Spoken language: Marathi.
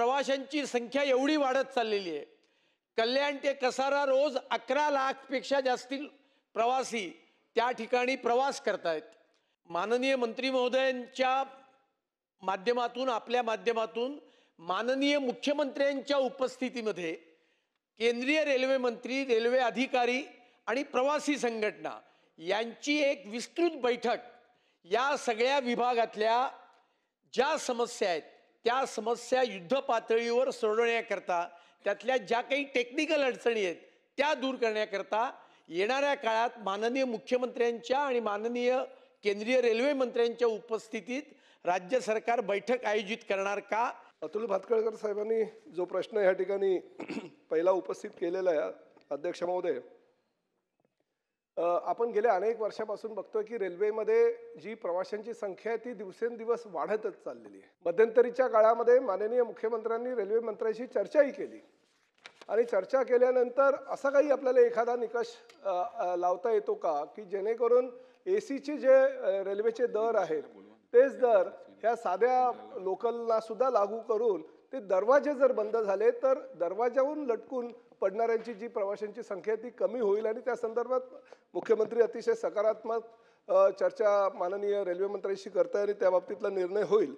प्रवाशांची संख्या एवढी वाढत चाललेली आहे, कल्याण ते कसारा रोज 11 लाखपेक्षा जास्ती प्रवासी त्या ठिकाणी प्रवास करतायत। माननीय मंत्री महोदयांच्या माध्यमातून, आपल्या माध्यमातून माननीय मुख्यमंत्र्यांच्या उपस्थितीमध्ये केंद्रीय रेल्वे मंत्री, रेल्वे अधिकारी आणि प्रवासी संघटना यांची एक विस्तृत बैठक या सगळ्या विभागातल्या ज्या समस्या आहेत त्या समस्या युद्ध पातळीवर सोडवण्याकरता, त्यातल्या ज्या काही टेक्निकल अडचणी आहेत त्या दूर करण्याकरता येणाऱ्या काळात माननीय मुख्यमंत्र्यांच्या आणि माननीय केंद्रीय रेल्वे मंत्र्यांच्या उपस्थितीत राज्य सरकार बैठक आयोजित करणार का? अतुल भातखळकर साहेबांनी जो प्रश्न या ठिकाणी पहिला उपस्थित केलेला आहे अध्यक्ष महोदय, आपण गेल्या अनेक वर्षापासून बघतोय की रेल्वेमध्ये जी प्रवाशांची संख्या आहे ती दिवसेंदिवस वाढतच चाललेली आहे। मध्यंतरीच्या काळामध्ये माननीय मुख्यमंत्र्यांनी रेल्वे मंत्र्यांशी चर्चाही केली आणि चर्चा केल्यानंतर असा काही आपल्याला एखादा निकष लावता येतो का की जेणेकरून एसीचे जे रेल्वेचे दर आहेत तेच दर ह्या साध्या लोकलला सुद्धा लागू करून ते दरवाजे जर बंद झाले तर दरवाजाहून लटकून पडणाऱ्यांची जी प्रवाशांची संख्या ती कमी होईल आणि त्या संदर्भात मुख्यमंत्री अतिशय सकारात्मक चर्चा माननीय रेल्वे मंत्र्यांशी करताय आणि त्या बाबतीतला निर्णय होईल।